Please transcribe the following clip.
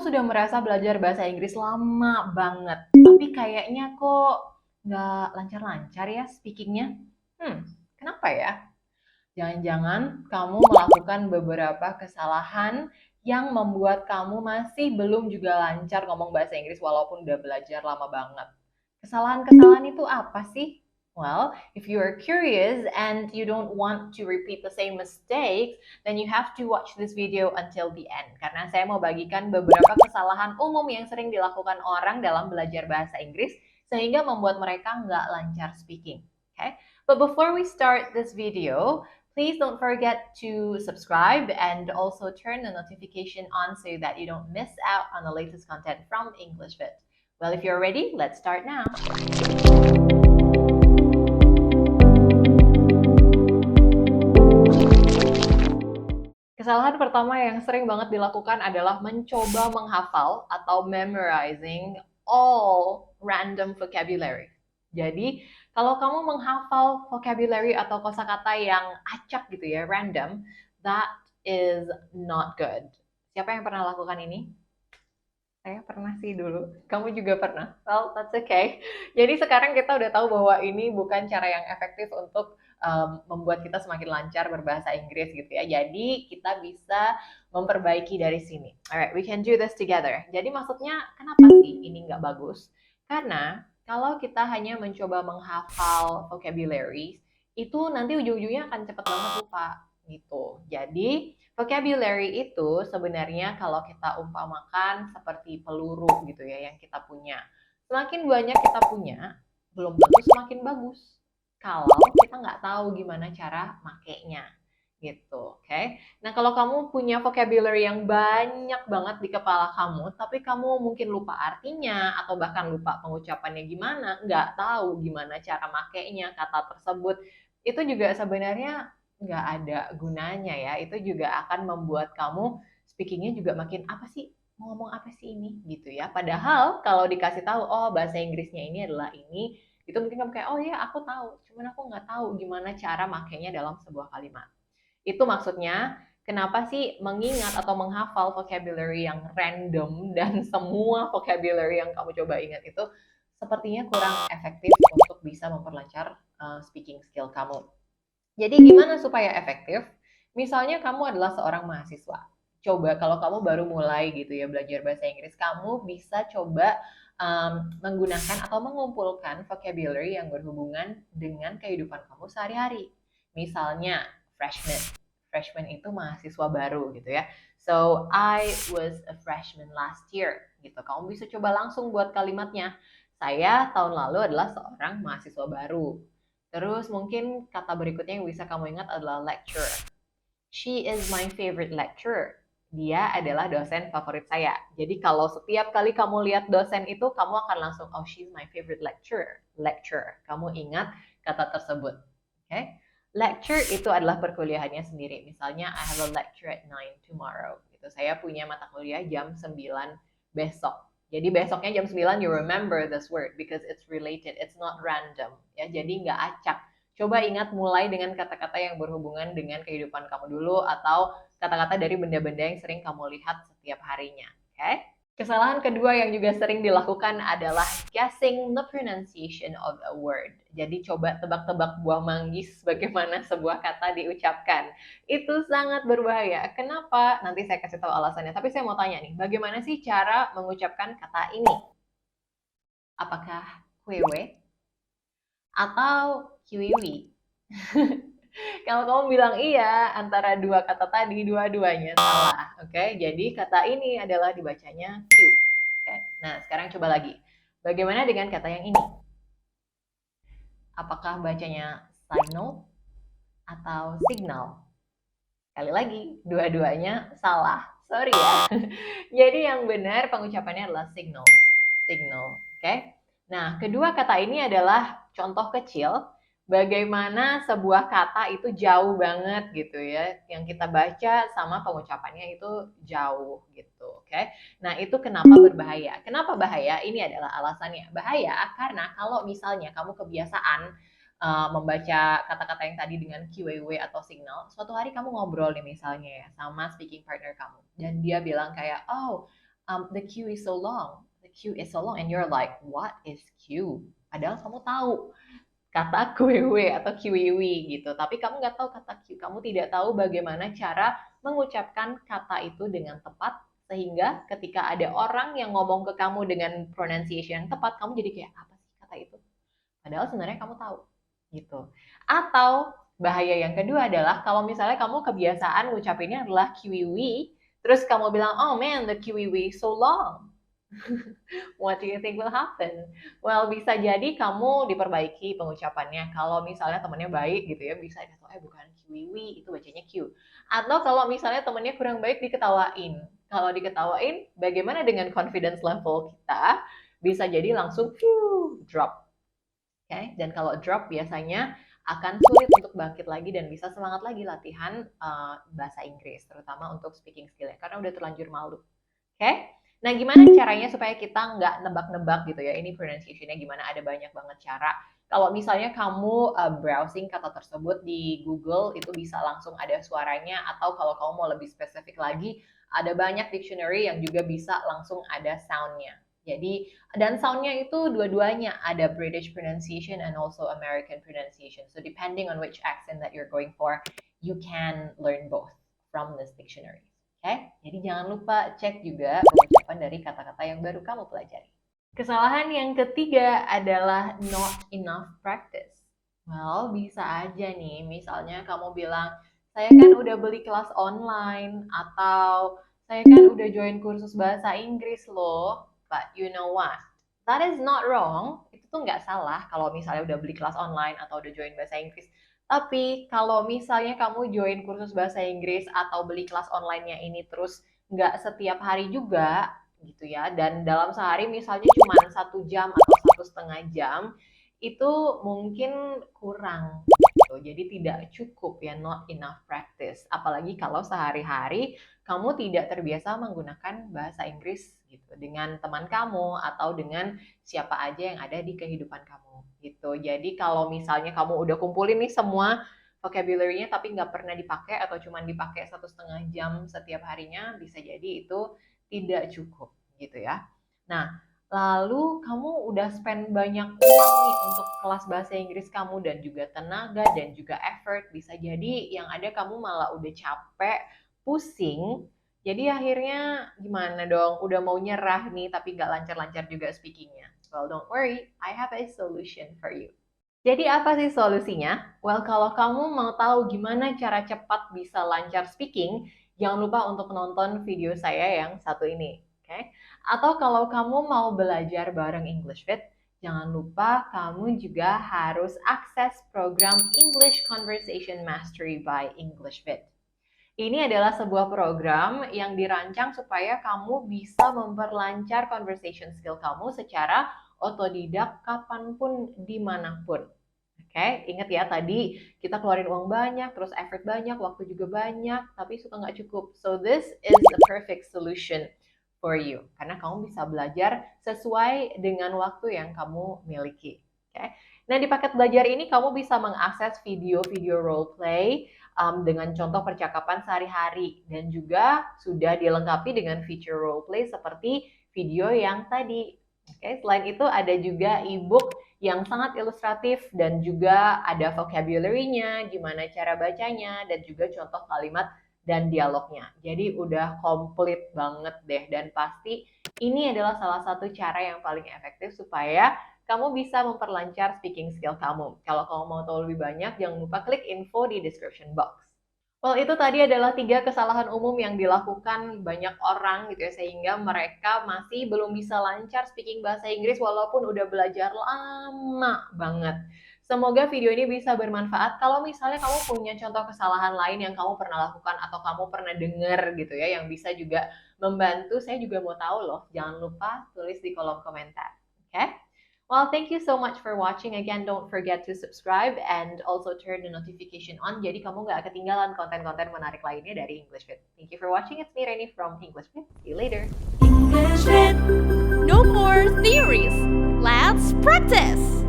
sudah merasa belajar bahasa Inggris lama banget, tapi kayaknya kok nggak lancar-lancar ya speakingnya. Kenapa ya? Jangan-jangan kamu melakukan beberapa kesalahan yang membuat kamu masih belum juga lancar ngomong bahasa Inggris walaupun udah belajar lama banget. Kesalahan-kesalahan itu apa sih? Well, if you are curious and you don't want to repeat the same mistakes, then you have to watch this video until the end. Karena saya mau bagikan beberapa kesalahan umum yang sering dilakukan orang dalam belajar bahasa Inggris sehingga membuat mereka nggak lancar speaking. Okay? But before we start this video, please don't forget to subscribe and also turn the notification on so that you don't miss out on the latest content from EnglishFit. Well, if you're ready, let's start now. Kesalahan pertama yang sering banget dilakukan adalah mencoba menghafal atau memorizing all random vocabulary. Jadi, kalau kamu menghafal vocabulary atau kosakata yang acak gitu ya, random, that is not good. Siapa yang pernah lakukan ini? Saya pernah sih dulu. Kamu juga pernah? Well, that's okay. Jadi sekarang kita udah tahu bahwa ini bukan cara yang efektif untuk membuat kita semakin lancar berbahasa Inggris gitu ya. Jadi kita bisa memperbaiki dari sini. Alright, we can do this together. Jadi maksudnya kenapa sih ini nggak bagus? Karena kalau kita hanya mencoba menghafal vocabulary, itu nanti ujung-ujungnya akan cepet banget lupa gitu. Jadi vocabulary itu sebenarnya kalau kita umpamakan seperti peluru gitu ya yang kita punya. Semakin banyak kita punya, belum tentu semakin bagus. Kalau kita nggak tahu gimana cara makainya gitu, oke? Nah kalau kamu punya vocabulary yang banyak banget di kepala kamu, tapi kamu mungkin lupa artinya atau bahkan lupa pengucapannya gimana, nggak tahu gimana cara makainya kata tersebut, itu juga sebenarnya nggak ada gunanya ya. Itu juga akan membuat kamu speakingnya juga makin apa sih? Mau ngomong apa sih ini gitu ya. Padahal kalau dikasih tahu, oh bahasa Inggrisnya ini adalah ini, itu mungkin kamu kayak, oh ya aku tahu, cuman aku nggak tahu gimana cara makainya dalam sebuah kalimat. Itu maksudnya, kenapa sih mengingat atau menghafal vocabulary yang random dan semua vocabulary yang kamu coba ingat itu sepertinya kurang efektif untuk bisa memperlancar speaking skill kamu. Jadi gimana supaya efektif? Misalnya kamu adalah seorang mahasiswa. Coba kalau kamu baru mulai gitu ya belajar bahasa Inggris, kamu bisa coba menggunakan atau mengumpulkan vocabulary yang berhubungan dengan kehidupan kamu sehari-hari. Misalnya freshman. Freshman itu mahasiswa baru gitu ya. So, I was a freshman last year gitu. Kamu bisa coba langsung buat kalimatnya. Saya tahun lalu adalah seorang mahasiswa baru. Terus mungkin kata berikutnya yang bisa kamu ingat adalah lecturer. She is my favorite lecturer. Dia adalah dosen favorit saya. Jadi kalau setiap kali kamu lihat dosen itu, kamu akan langsung, oh she's my favorite lecturer. Lecturer. Kamu ingat kata tersebut. Oke? Okay? Lecture itu adalah perkuliahannya sendiri. Misalnya, I have a lecture at 9 tomorrow. Gitu. Saya punya mata kuliah jam 9 besok. Jadi besoknya jam 9 you remember this word because it's related, it's not random. Ya, jadi nggak acak. Coba ingat mulai dengan kata-kata yang berhubungan dengan kehidupan kamu dulu atau kata-kata dari benda-benda yang sering kamu lihat setiap harinya. Oke? Okay? Kesalahan kedua yang juga sering dilakukan adalah guessing the pronunciation of a word. Jadi coba tebak-tebak buah manggis bagaimana sebuah kata diucapkan. Itu sangat berbahaya. Kenapa? Nanti saya kasih tahu alasannya. Tapi saya mau tanya nih, bagaimana sih cara mengucapkan kata ini? Apakah kwewe atau kiwiwi? Kalau kamu bilang iya antara dua kata tadi, dua-duanya salah. Oke, jadi kata ini adalah dibacanya Q. Oke, nah sekarang coba lagi. Bagaimana dengan kata yang ini? Apakah bacanya signal atau signal? Sekali lagi, dua-duanya salah. Sorry ya. Jadi yang benar pengucapannya adalah signal. Signal, oke? Nah, kedua kata ini adalah contoh kecil bagaimana sebuah kata itu jauh banget gitu ya. Yang kita baca sama pengucapannya itu jauh gitu, oke? Nah, itu kenapa berbahaya? Kenapa bahaya? Ini adalah alasannya. Bahaya karena kalau misalnya kamu kebiasaan membaca kata-kata yang tadi dengan QWW atau signal, suatu hari kamu ngobrol nih misalnya ya sama speaking partner kamu dan dia bilang kayak, oh the queue is so long. The queue is so long. And you're like, what is queue? Padahal kamu tahu kata kwewe atau kiwiwi gitu. Tapi kamu nggak tahu kata Q. Kamu tidak tahu bagaimana cara mengucapkan kata itu dengan tepat. Sehingga ketika ada orang yang ngomong ke kamu dengan pronunciation yang tepat, kamu jadi kayak, apa sih kata itu? Padahal sebenarnya kamu tahu. Gitu. Atau bahaya yang kedua adalah kalau misalnya kamu kebiasaan ngucapinnya adalah kiwiwi, terus kamu bilang, oh man, the kiwiwi so long. What do you think will happen? Well, bisa jadi kamu diperbaiki pengucapannya. Kalau misalnya temennya baik gitu ya, bisa dikatakan, bukan kiwiwi, itu bacanya Q. Atau kalau misalnya temennya kurang baik, diketawain. Kalau diketawain, bagaimana dengan confidence level kita? Bisa jadi langsung drop. Okay? Dan kalau drop biasanya akan sulit untuk bangkit lagi dan bisa semangat lagi latihan bahasa Inggris, terutama untuk speaking skill-nya, karena udah terlanjur malu. Oke? Okay? Nah, gimana caranya supaya kita nggak nebak-nebak gitu ya, ini pronunciation-nya gimana, ada banyak banget cara. Kalau misalnya kamu browsing kata tersebut di Google, itu bisa langsung ada suaranya, atau kalau kamu mau lebih spesifik lagi, ada banyak dictionary yang juga bisa langsung ada sound-nya. Jadi, dan sound-nya itu dua-duanya, ada British pronunciation and also American pronunciation. So, depending on which accent that you're going for, you can learn both from this dictionary. Okay? Jadi jangan lupa cek juga pengucapan dari kata-kata yang baru kamu pelajari. Kesalahan yang ketiga adalah not enough practice. Well, bisa aja nih, misalnya kamu bilang, saya kan udah beli kelas online, atau saya kan udah join kursus bahasa Inggris loh, but you know what? That is not wrong. Itu tuh nggak salah kalau misalnya udah beli kelas online atau udah join bahasa Inggris. Tapi kalau misalnya kamu join kursus bahasa Inggris atau beli kelas online-nya ini terus nggak setiap hari juga gitu ya, dan dalam sehari misalnya cuma 1 jam atau 1,5 jam, itu mungkin kurang gitu. Jadi tidak cukup ya, not enough practice. Apalagi kalau sehari-hari kamu tidak terbiasa menggunakan bahasa Inggris gitu dengan teman kamu atau dengan siapa aja yang ada di kehidupan kamu gitu. Jadi kalau misalnya kamu udah kumpulin nih semua vocabulary-nya tapi nggak pernah dipakai atau cuma dipakai 1,5 jam setiap harinya, bisa jadi itu tidak cukup gitu ya. Nah, lalu kamu udah spend banyak uang nih untuk kelas bahasa Inggris kamu dan juga tenaga dan juga effort, bisa jadi yang ada kamu malah udah capek, pusing. Jadi akhirnya gimana dong, udah mau nyerah nih tapi nggak lancar-lancar juga speakingnya. Well, don't worry, I have a solution for you. Jadi apa sih solusinya? Well, kalau kamu mau tahu gimana cara cepat bisa lancar speaking, jangan lupa untuk nonton video saya yang satu ini. Okay? Atau kalau kamu mau belajar bareng English Fit, jangan lupa kamu juga harus akses program English Conversation Mastery by English Fit. Ini adalah sebuah program yang dirancang supaya kamu bisa memperlancar conversation skill kamu secara otodidak kapanpun, dimanapun. Oke, ingat ya tadi kita keluarin uang banyak, terus effort banyak, waktu juga banyak, tapi suka nggak cukup. So this is the perfect solution for you. Karena kamu bisa belajar sesuai dengan waktu yang kamu miliki. Oke. Nah, di paket belajar ini kamu bisa mengakses video-video role play dengan contoh percakapan sehari-hari dan juga sudah dilengkapi dengan feature role play seperti video yang tadi. Oke, selain itu ada juga e-book yang sangat ilustratif dan juga ada vocabulary-nya, gimana cara bacanya dan juga contoh kalimat dan dialognya. Jadi udah komplit banget deh, dan pasti ini adalah salah satu cara yang paling efektif supaya kamu bisa memperlancar speaking skill kamu. Kalau kamu mau tahu lebih banyak, jangan lupa klik info di description box. Well, itu tadi adalah 3 kesalahan umum yang dilakukan banyak orang gitu ya, sehingga mereka masih belum bisa lancar speaking bahasa Inggris walaupun udah belajar lama banget. Semoga video ini bisa bermanfaat. Kalau misalnya kamu punya contoh kesalahan lain yang kamu pernah lakukan atau kamu pernah dengar gitu ya, yang bisa juga membantu, saya juga mau tahu loh. Jangan lupa tulis di kolom komentar. Oke? Well, thank you so much for watching. Again, don't forget to subscribe and also turn the notification on. Jadi kamu nggak ketinggalan konten-konten menarik lainnya dari English Fit. Thank you for watching. It's me, Reni from English Fit. See you later. English Fit. No more theories. Let's practice.